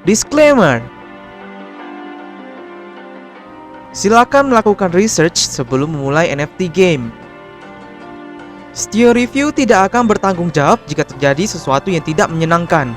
Disclaimer: silakan melakukan research sebelum memulai NFT game. Stio Review tidak akan bertanggung jawab jika terjadi sesuatu yang tidak menyenangkan.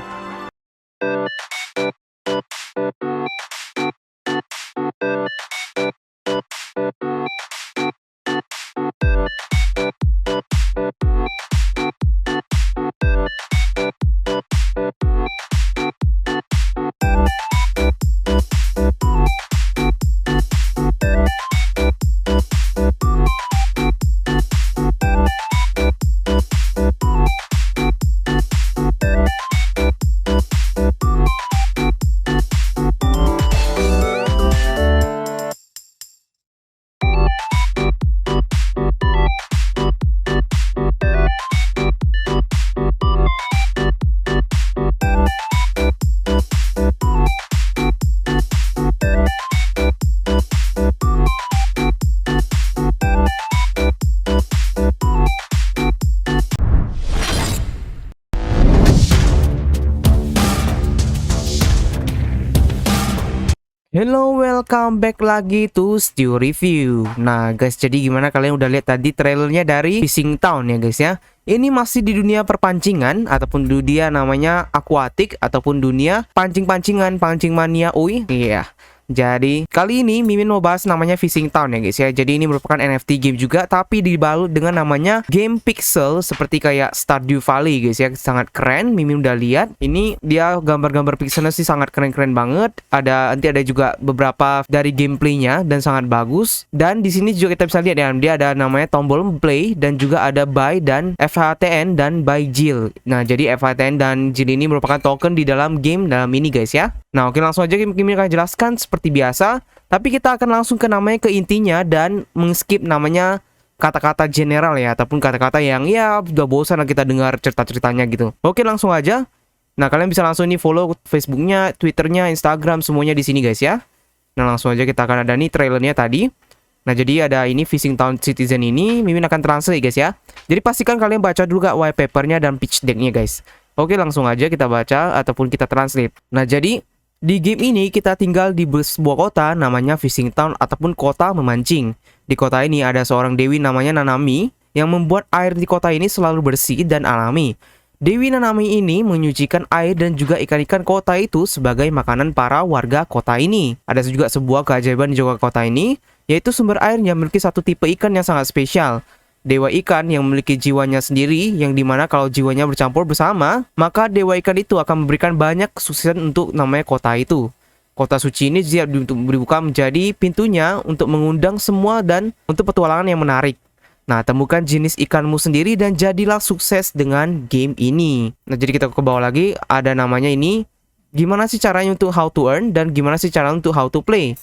Hello, welcome back lagi to Stio Review. Nah guys, jadi gimana, kalian udah lihat tadi trailernya dari Fishing Town ya guys ya. Ini masih di dunia perpancingan ataupun dunia namanya aquatic ataupun dunia pancing-pancingan, pancing mania. Iya. Jadi kali ini Mimin mau bahas namanya Fishing Town ya guys ya. Jadi ini merupakan NFT game juga, tapi dibalut dengan namanya game pixel seperti kayak Stardew Valley guys ya. Sangat keren, Mimin udah lihat. Ini dia gambar-gambar pixelnya sih sangat keren-keren banget. Nanti ada juga beberapa dari gameplaynya dan sangat bagus. Dan di sini juga kita bisa lihat ya, dia ada namanya tombol play dan juga ada buy dan FHTN dan buy Jill. Nah jadi FHTN dan Jill ini merupakan token di dalam game dalam ini guys ya. Nah oke, langsung aja Mimin akan jelaskan seperti biasa, tapi kita akan langsung ke namanya, ke intinya, dan mengskip namanya kata-kata general ya, ataupun kata-kata yang ya udah bosan lah kita dengar cerita-ceritanya gitu. Oke, langsung aja. Nah kalian bisa langsung nih follow Facebooknya, Twitternya, Instagram, semuanya di sini guys ya. Nah langsung aja kita akan ada nih trailernya tadi. Nah jadi ada ini Fishing Town Citizen ini, Mimin akan translate guys ya. Jadi pastikan kalian baca dulu gak white papernya dan pitch decknya guys. Oke, langsung aja kita baca ataupun kita translate. Nah jadi di game ini kita tinggal di sebuah kota namanya Fishing Town ataupun kota memancing. Di kota ini ada seorang dewi namanya Nanami yang membuat air di kota ini selalu bersih dan alami. Dewi Nanami ini menyucikan air dan juga ikan-ikan kota itu sebagai makanan para warga kota ini. Ada juga sebuah keajaiban di juga kota ini, yaitu sumber air yang memiliki satu tipe ikan yang sangat spesial. Dewa ikan yang memiliki jiwanya sendiri, yang dimana kalau jiwanya bercampur bersama, maka dewa ikan itu akan memberikan banyak kesuksesan untuk namanya kota itu. Kota suci ini siap untuk dibuka menjadi pintunya untuk mengundang semua dan untuk petualangan yang menarik. Nah, temukan jenis ikanmu sendiri dan jadilah sukses dengan game ini. Nah, jadi kita ke bawah lagi, ada namanya ini, gimana sih caranya untuk how to earn dan gimana sih cara untuk how to play.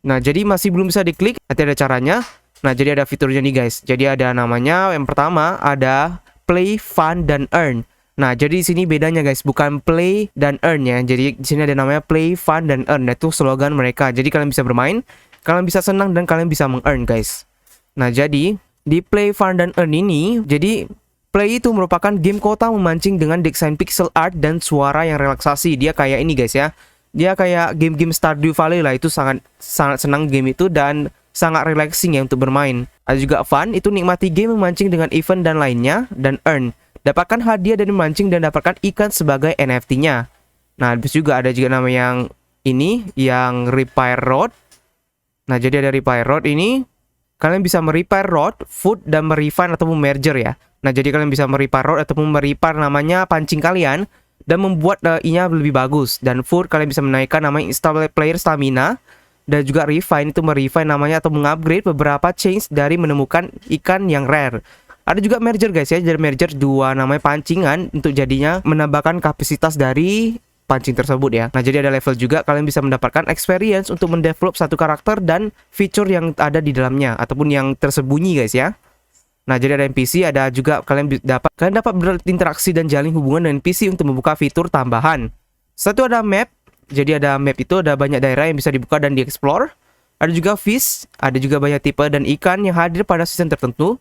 Nah, jadi masih belum bisa diklik, nanti ada caranya. Nah, jadi ada fiturnya nih guys. Jadi ada namanya, yang pertama ada play, fun, dan earn. Nah, jadi di sini bedanya guys, bukan play dan earn ya. Jadi di sini ada namanya play, fun, dan earn. Itu slogan mereka. Jadi kalian bisa bermain, kalian bisa senang, dan kalian bisa meng-earn guys. Nah, jadi di play, fun, dan earn ini, jadi play itu merupakan game kota memancing dengan desain pixel art dan suara yang relaksasi. Dia kayak ini guys ya. Dia kayak game-game Stardew Valley lah. Itu sangat senang game itu dan sangat relaxing ya untuk bermain. Ada juga fun, itu nikmati game memancing dengan event dan lainnya. Dan earn, dapatkan hadiah dari memancing dan dapatkan ikan sebagai NFT-nya. Nah, habis juga ada juga nama yang ini, yang repair rod. Nah, jadi ada repair rod ini, kalian bisa merepair rod, food, dan merefine ataupun merger ya. Nah, jadi kalian bisa merepair rod ataupun merepair namanya pancing kalian dan membuat inya lebih bagus. Dan food, kalian bisa menaikkan namanya install player stamina. Dan juga refine, itu merefine namanya atau mengupgrade beberapa change dari menemukan ikan yang rare. Ada juga merger guys ya, jadi merger dua namanya pancingan untuk jadinya menambahkan kapasitas dari pancing tersebut ya. Nah jadi ada level juga, kalian bisa mendapatkan experience untuk mendevelop satu karakter dan feature yang ada di dalamnya ataupun yang tersembunyi guys ya. Nah jadi ada NPC, ada juga kalian dapat berinteraksi dan jalin hubungan dengan NPC untuk membuka fitur tambahan. Satu ada map. Jadi ada map itu ada banyak daerah yang bisa dibuka dan dieksplor. Ada juga fish, ada juga banyak tipe dan ikan yang hadir pada season tertentu.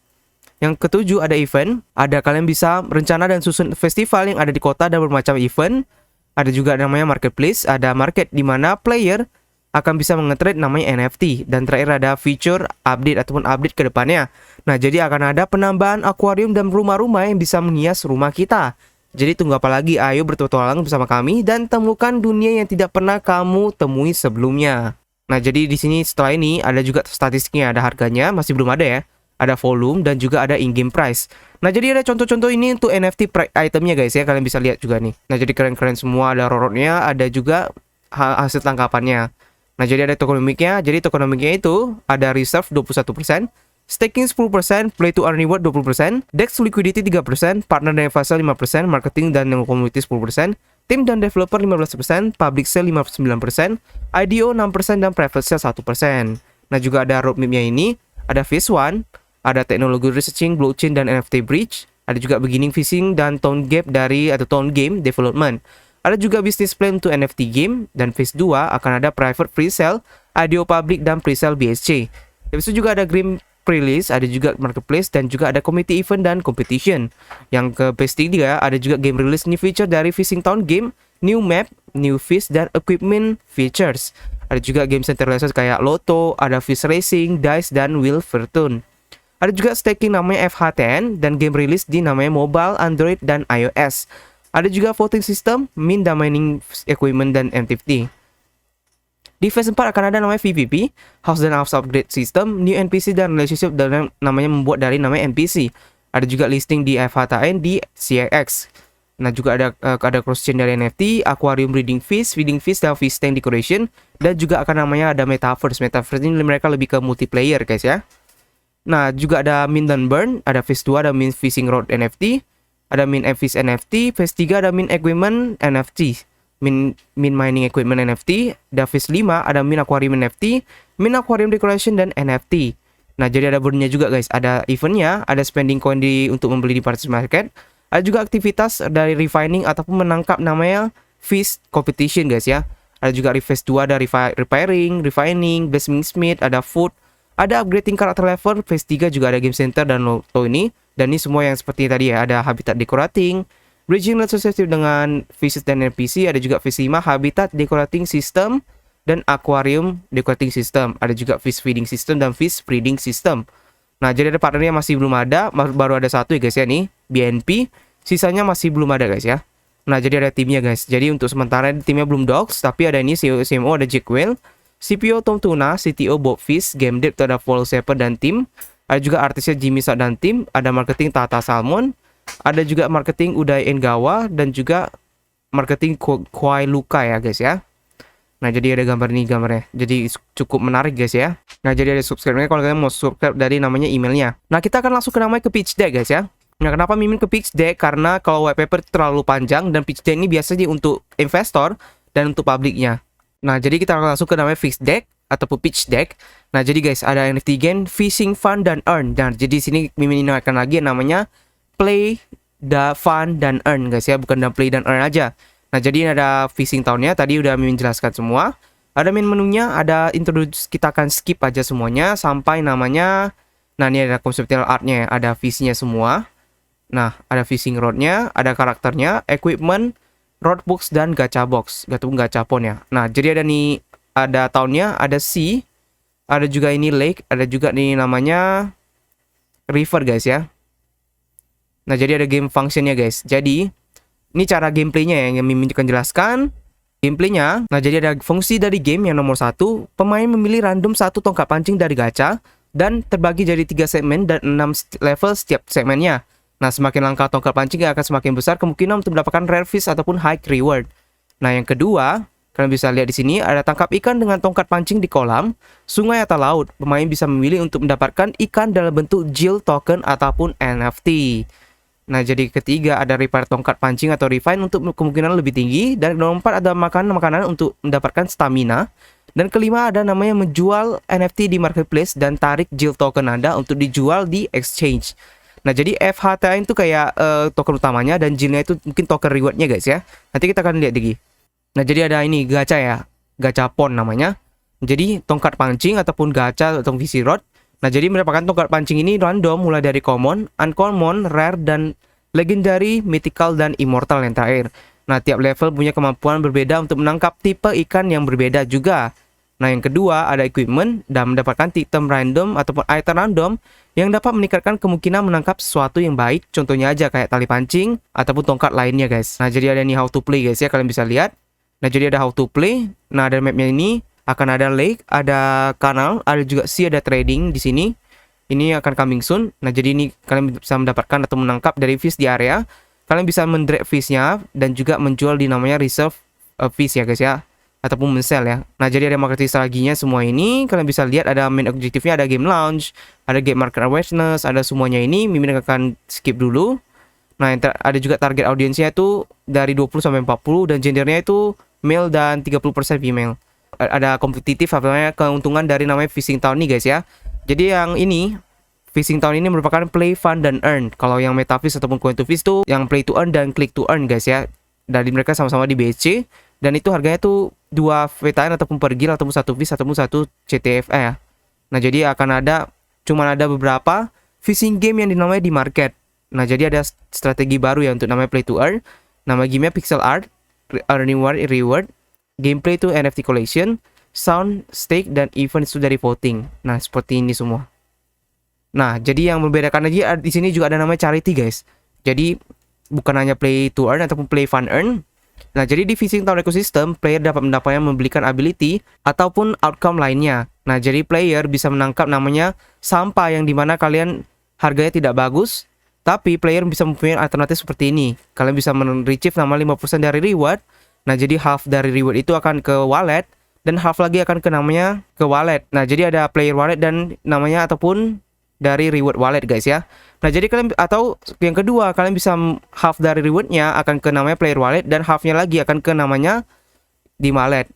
Yang ketujuh ada event. Ada kalian bisa rencana dan susun festival yang ada di kota dan bermacam event. Ada juga namanya marketplace, ada market di mana player akan bisa nge-trade namanya NFT. Dan terakhir ada feature update ataupun update ke depannya. Nah, jadi akan ada penambahan akuarium dan rumah-rumah yang bisa menghias rumah kita. Jadi tunggu apa lagi? Ayo bertualang bersama kami dan temukan dunia yang tidak pernah kamu temui sebelumnya. Nah, jadi di sini setelah ini ada juga statistiknya, ada harganya, masih belum ada ya. Ada volume dan juga ada in-game price. Nah, jadi ada contoh-contoh ini untuk NFT itemnya guys ya, kalian bisa lihat juga nih. Nah, jadi keren-keren semua, ada rorotnya, ada juga hasil tangkapannya. Nah, jadi ada tokenomiknya. Jadi tokenomiknya itu ada reserve 21%, staking 10%, play to earn reward 20%, DEX liquidity 3%, partner dan advisor 5%, marketing dan community 10%, tim dan developer 15%, public sale 59%, IDO 6% dan private sale 1%. Nah, juga ada roadmapnya ini, ada phase 1, ada teknologi researching, blockchain dan NFT bridge, ada juga beginning phasing dan tone gap dari atau tone game development. Ada juga business plan untuk NFT game, dan phase 2 akan ada private pre-sale, IDO public dan pre-sale BSC. Habis itu juga ada game release, ada juga marketplace dan juga ada community event dan competition. Yang ke phase 3 ada juga game release new feature dari Fishing Town game, new map, new fish dan equipment features. Ada juga game centralized kayak Lotto, ada fish racing, dice dan wheel fortune. Ada juga staking namanya FHTN dan game release di namanya mobile, Android dan iOS. Ada juga voting system, mint dan mining equipment dan NFT. Di phase 4 akan ada namanya VPP, House dan House Upgrade System, New NPC dan Relationship dan namanya membuat dari namanya NPC. Ada juga listing di FHTN di CX. Nah, juga ada cross-chain dari NFT, Aquarium Breeding Fish, Feeding Fish, dan Fish Tank Decoration. Dan juga akan namanya ada Metaverse. Metaverse ini mereka lebih ke multiplayer guys ya. Nah, juga ada Mint dan Burn, ada phase 2 ada Mint Fishing Rod NFT, ada Mint Fish NFT, phase 3 ada Mint Equipment NFT. Min mining equipment NFT, ada phase 5 ada min aquarium NFT, min aquarium decoration dan NFT. Nah, jadi ada burnnya juga guys, ada eventnya, ada spending coin untuk membeli di participant market, ada juga aktivitas dari refining ataupun menangkap namanya fish competition guys ya. Ada juga phase 2 ada repairing, refining, blacksmith, ada food, ada upgrading karakter level, phase 3 juga ada game center dan Lotto ini. Dan ini semua yang seperti tadi ya, ada habitat decorating, bridging relationship dengan fishes dan NPC, ada juga phase 5 habitat decorating system dan aquarium decorating system. Ada juga fish feeding system dan fish breeding system. Nah, jadi ada partnernya masih belum ada, baru ada satu ya guys ya nih, BNP. Sisanya masih belum ada guys ya. Nah, jadi ada timnya guys. Jadi untuk sementara timnya belum docs, tapi ada ini CEO, CMO ada Jack Whale, CPO Tom Tuna, CTO Bob Fish, Game Dev ada Paul Shepard dan tim. Ada juga artisnya Jimmy Sak dan tim, ada marketing Tata Salmon. Ada juga marketing Uday Engawa dan juga marketing Kwai Luka ya guys ya. Nah, jadi ada gambar ini gambarnya. Jadi cukup menarik guys ya. Nah, jadi ada subscribe-nya kalau kalian mau subscribe dari namanya emailnya. Nah, kita akan langsung ke namanya ke pitch deck guys ya. Nah, kenapa mimin ke pitch deck? Karena kalau white paper terlalu panjang dan pitch deck ini biasanya untuk investor dan untuk publiknya. Nah, jadi kita akan langsung ke namanya pitch deck ataupun pitch deck. Nah, jadi guys ada NFT game, Fishing Fun dan Earn. Nah, jadi sini mimin ingatkan lagi yang namanya play, fun, dan earn guys ya, bukan dan play dan earn aja. Nah, jadi ini ada Fishing Town-nya, tadi udah mimin jelaskan semua. Ada main menunya, ada introduce, kita akan skip aja semuanya sampai namanya. Nah, ini ada conceptual art-nya, ada visinya semua. Nah, ada fishing rod-nya, ada karakternya, equipment, rod box, dan gacha box, ataupun gachapon ya. Nah, jadi ada nih, ada tahunnya, ada sea, ada juga ini lake, ada juga nih namanya river guys ya. Nah, jadi ada game functionnya guys. Jadi ini cara gameplaynya yang Mimin akan jelaskan. Gameplaynya, nah jadi ada fungsi dari game yang nomor 1, pemain memilih random satu tongkat pancing dari gacha dan terbagi jadi 3 segmen dan 6 level setiap segmennya. Nah, semakin langka tongkat pancing akan semakin besar kemungkinan untuk mendapatkan rare fish ataupun high reward. Nah, yang kedua, kalian bisa lihat di sini ada tangkap ikan dengan tongkat pancing di kolam, sungai atau laut. Pemain bisa memilih untuk mendapatkan ikan dalam bentuk Jill token ataupun NFT. Nah, jadi ketiga ada repair tongkat pancing atau refine untuk kemungkinan lebih tinggi. Dan nomor 4 ada makanan untuk mendapatkan stamina. Dan kelima ada namanya menjual NFT di marketplace dan tarik Jill token Anda untuk dijual di exchange. Nah, jadi FHTN itu kayak token utamanya dan Jill-nya itu mungkin token rewardnya guys ya. Nanti kita akan lihat lagi. Nah, jadi ada ini gacha ya, gachapon namanya. Jadi tongkat pancing ataupun gacha atau VC rod. Nah, jadi merupakan tongkat pancing ini random mulai dari common, uncommon, rare, dan legendary, mythical, dan immortal yang terakhir. Nah, tiap level punya kemampuan berbeda untuk menangkap tipe ikan yang berbeda juga. Nah, yang kedua ada equipment dan mendapatkan item random ataupun item random yang dapat meningkatkan kemungkinan menangkap sesuatu yang baik. Contohnya aja kayak tali pancing ataupun tongkat lainnya, guys. Nah, jadi ada nih how to play, guys ya, kalian bisa lihat. Nah, jadi ada how to play. Nah, ada mapnya ini akan ada lake, ada kanal, ada juga sea, ada trading di sini. Ini akan coming soon. Nah, jadi ini kalian bisa mendapatkan atau menangkap dari fish di area. Kalian bisa mendrag fishnya dan juga menjual di namanya reserve fish ya, guys ya, ataupun men-sell ya. Nah, jadi ada marketing strateginya semua ini. Kalian bisa lihat ada main objektifnya, ada game launch, ada game market awareness, ada semuanya ini. Mimin akan skip dulu. Nah, ada juga target audiensnya itu dari 20 sampai 40 dan gendernya itu male dan 30% female. Ada kompetitif namanya keuntungan dari namanya Fishing Town nih, guys ya. Jadi yang ini Fishing Town ini merupakan play, fun, dan earn. Kalau yang Metafish ataupun Coin to Fish tuh yang play to earn dan click to earn, guys ya. Dari mereka sama-sama di BC. Dan itu harganya tuh 2 VTN ataupun per gil ataupun 1 fish ataupun 1 CTFA ya. Nah, jadi akan cuman ada beberapa fishing game yang dinamai di market. Nah, jadi ada strategi baru ya untuk namanya play to earn. Nama gamenya pixel art, earning reward, gameplay to NFT collection, sound, stake, dan event itu dari voting. Nah, seperti ini semua. Nah, jadi yang membedakan lagi di sini juga ada namanya charity, guys. Jadi bukan hanya play to earn ataupun play fun earn. Nah, jadi di Fishing Town Ecosystem, player dapat mendapatkan membelikan ability ataupun outcome lainnya. Nah, jadi player bisa menangkap namanya sampah yang dimana kalian harganya tidak bagus, tapi player bisa mempunyai alternatif seperti ini. Kalian bisa retrieve nama 5% dari reward. Nah, jadi half dari reward itu akan ke wallet dan half lagi akan ke namanya ke wallet. Nah, jadi ada player wallet dan namanya ataupun dari reward wallet, guys ya. Nah, jadi kalian atau yang kedua kalian bisa half dari rewardnya akan ke namanya player wallet dan halfnya lagi akan ke namanya di wallet.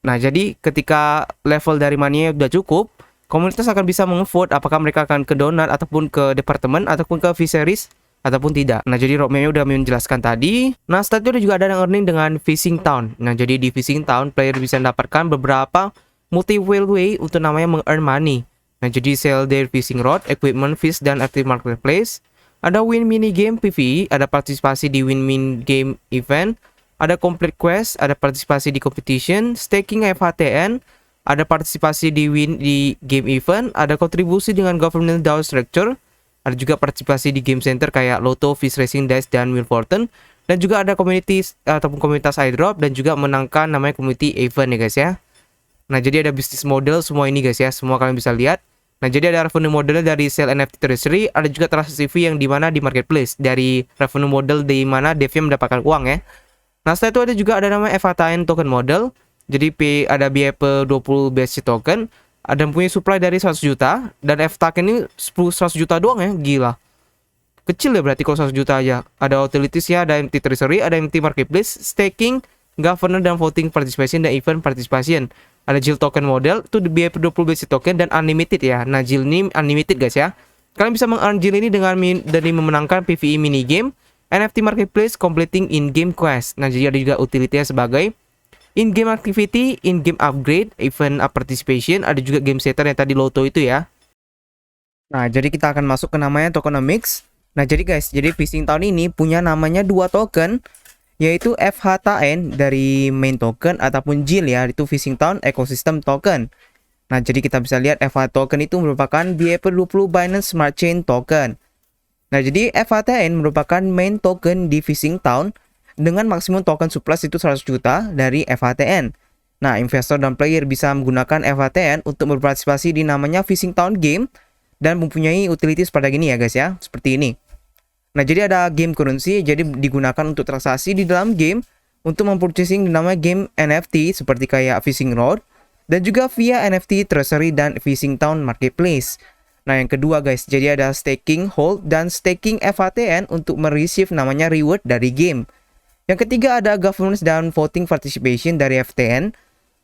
Nah, jadi ketika level dari money udah cukup, komunitas akan bisa mengevote apakah mereka akan ke donat ataupun ke departemen ataupun ke fisheries ataupun tidak. Nah, jadi roadmapnya udah menjelaskan tadi. Nah, setelah itu juga ada yang earning dengan Fishing Town. Nah, jadi di Fishing Town player bisa mendapatkan beberapa multi-way untuk namanya meng-earn money. Nah, jadi sell their fishing rod, equipment, fish, dan active marketplace. Ada win mini game PvE, ada partisipasi di win min game event, ada complete quest, ada partisipasi di competition, staking FHTN, ada partisipasi di win di game event, ada kontribusi dengan government DAO structure, ada juga partisipasi di game center kayak Lotto, Fish Racing, Dice, dan Wheel Fortune, dan juga ada community ataupun komunitas airdrop dan juga menangkan namanya community event ya, guys ya. Nah, jadi ada bisnis model semua ini, guys ya, semua kalian bisa lihat. Nah, jadi ada revenue modelnya dari sell NFT treasury, ada juga transaksi fee yang dimana di marketplace, dari revenue model di mana devnya mendapatkan uang ya. Nah, setelah itu ada juga ada namanya FHTN token model. Jadi ada biaya per 20 BSC token, ada punya supply dari 100 juta dan FToken ini 100 juta doang ya, gila. Kecil ya berarti kalau 100 juta aja. Ada utilities ya, ada MT treasury, ada MT marketplace, staking, governor dan voting participation dan event participation. Ada Jill token model, itu biaya per 20 BSC token dan unlimited ya. Nah, Jill ini unlimited, guys ya. Kalian bisa meng-earn Jill ini dengan dari memenangkan PvE mini game, NFT marketplace, completing in-game quest. Nah, jadi ada juga utility sebagai in-game activity, in-game upgrade, event participation, ada juga game setter yang tadi Lotto itu ya. Nah, jadi kita akan masuk ke namanya tokenomics. Nah, jadi guys, jadi Fishing Town ini punya namanya 2 token, yaitu FHTN dari main token ataupun JIL ya, itu Fishing Town Ecosystem Token. Nah, jadi kita bisa lihat FH token itu merupakan biaya per 20 Binance Smart Chain token. Nah, jadi FHTN merupakan main token di Fishing Town dengan maksimum token surplus itu 100 juta dari FHTN. Nah, investor dan player bisa menggunakan FHTN untuk berpartisipasi di namanya Fishing Town Game dan mempunyai utilities pada gini ya, guys ya, seperti ini. Nah, jadi ada game currency, jadi digunakan untuk transaksi di dalam game untuk mempurchasing namanya game NFT seperti kayak Fishing Rod dan juga via NFT Treasury dan Fishing Town Marketplace. Nah, yang kedua guys, jadi ada staking, hold, dan staking FHTN untuk mereceive namanya reward dari game. Yang ketiga ada governance dan voting participation dari FTN.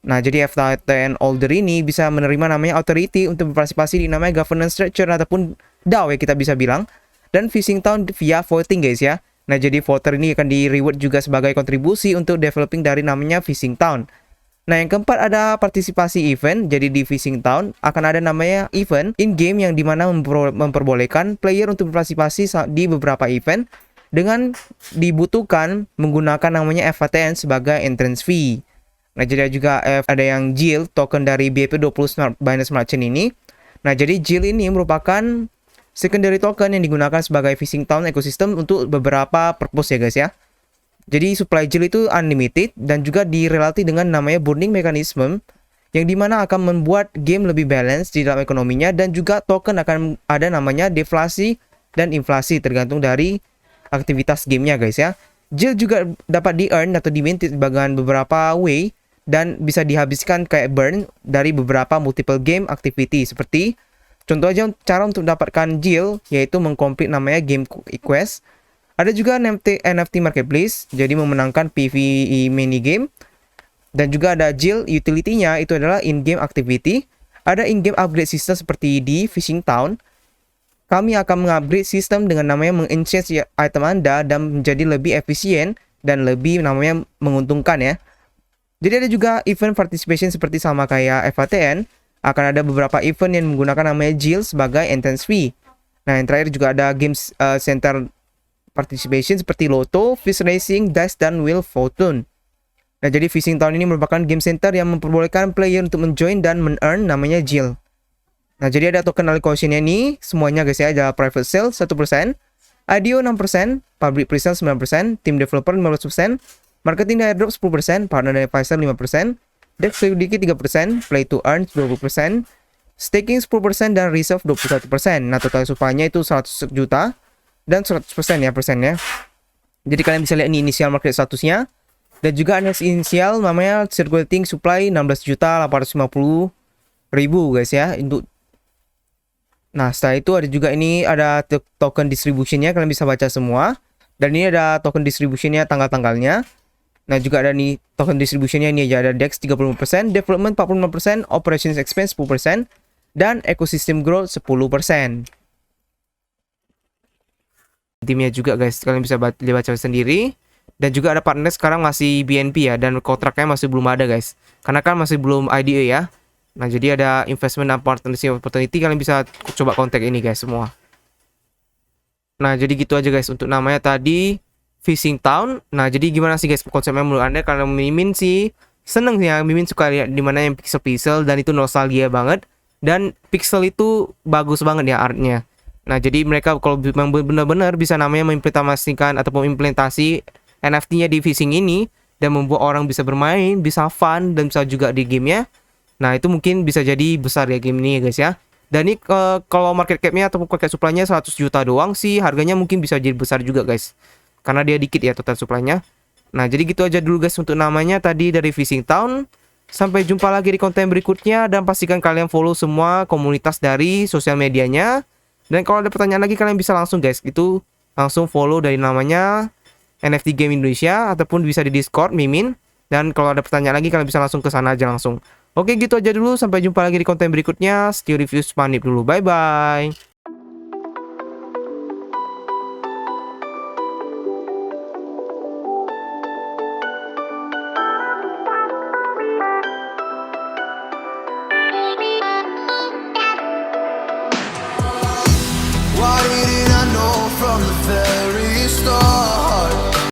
Nah, jadi FTN holder ini bisa menerima namanya authority untuk berpartisipasi di namanya governance structure ataupun DAO ya kita bisa bilang. Dan Fishing Town via voting guys ya. Nah, jadi voter ini akan di reward juga sebagai kontribusi untuk developing dari namanya Fishing Town. Nah, yang keempat ada partisipasi event. Jadi di Fishing Town akan ada namanya event in game yang dimana memperbolehkan player untuk berpartisipasi di beberapa event dengan dibutuhkan menggunakan namanya FATN sebagai entrance fee. Nah, jadi ada yang JIL, token dari BEP20 Binance Smart Chain ini. Nah, jadi JIL ini merupakan secondary token yang digunakan sebagai Fishing Town ekosistem untuk beberapa purpose ya guys ya. Jadi supply JIL itu unlimited dan juga direlati dengan namanya bonding mechanism yang dimana akan membuat game lebih balance di dalam ekonominya, dan juga token akan ada namanya deflasi dan inflasi tergantung dari aktivitas gamenya guys ya. JIL juga dapat di-earn atau di-mint dengan beberapa way dan bisa dihabiskan kayak burn dari beberapa multiple game activity, seperti contoh aja cara untuk mendapatkan JIL yaitu mengkomplit namanya game quest. Ada juga NFT marketplace, jadi memenangkan PvE mini game. Dan juga ada JIL utility-nya, itu adalah in-game activity. Ada in-game upgrade system seperti di Fishing Town. Kami akan mengupgrade sistem dengan namanya mengenchant item Anda dan menjadi lebih efisien dan lebih namanya menguntungkan ya. Jadi ada juga event participation seperti sama kayak FATN. Akan ada beberapa event yang menggunakan namanya JIL sebagai entrance fee. Nah, yang terakhir juga ada games center participation seperti Lotto, Fish Racing, Dice, dan Wheel Fortune. Nah, jadi Fishing Town ini merupakan game center yang memperbolehkan player untuk menjoin dan men-earn namanya JIL. Nah, jadi ada token allocation-nya ini, semuanya guys ya, ada private sale 1%, IDO 6%, public presale 9%, team developer 15%, marketing dan airdrop 10%, partner dan advisor 5%, DEX liquidity 3%, play to earn 20%, staking 10%, dan reserve 21%. Nah, total supply-nya itu 100 juta. Dan 100% ya persennya. Jadi kalian bisa lihat ini initial market statusnya. Dan juga ada inisial namanya circulating supply 16.850.000 guys ya. Nah, setelah itu ada juga ini ada token distributionnya, kalian bisa baca semua. Dan ini ada token distributionnya, tanggal-tanggalnya. Nah, juga ada nih token distributionnya, ini aja ada DEX 35%, development 45%, operations expense 10%, dan ecosystem growth 10%. Timnya juga guys, kalian bisa baca sendiri. Dan juga ada partner sekarang masih BNP ya, dan kontraknya masih belum ada guys, karena kan masih belum IDA ya. Nah, jadi ada investment dan partnership opportunity, kalian bisa coba kontak ini guys semua. Nah, jadi gitu aja guys untuk namanya tadi Fishing Town. Nah, jadi gimana sih guys konsepnya menurut anda? Kalau Mimin sih seneng ya, Mimin suka lihat dimana yang pixel-pixel dan itu nostalgia banget. Dan pixel itu bagus banget ya artnya. Nah, jadi mereka kalau memang benar-benar bisa namanya mengimplementasikan ataupun implementasi NFT-nya di Fishing ini dan membuat orang bisa bermain, bisa fun, dan bisa juga di gamenya. Nah, itu mungkin bisa jadi besar ya game ini ya guys ya. Dan ini kalau market cap-nya ataupun market supply-nya 100 juta doang sih, harganya mungkin bisa jadi besar juga guys. Karena dia dikit ya total supply-nya. Nah, jadi gitu aja dulu guys untuk namanya tadi dari Fishing Town. Sampai jumpa lagi di konten berikutnya, dan pastikan kalian follow semua komunitas dari sosial medianya. Dan kalau ada pertanyaan lagi kalian bisa langsung guys itu langsung follow dari namanya NFT Game Indonesia ataupun bisa di Discord Mimin. Dan kalau ada pertanyaan lagi kalian bisa langsung ke sana aja langsung. Oke, gitu aja dulu, sampai jumpa lagi di konten berikutnya. Stu Reviews pamit dulu. Bye bye. What didn't I know from the first?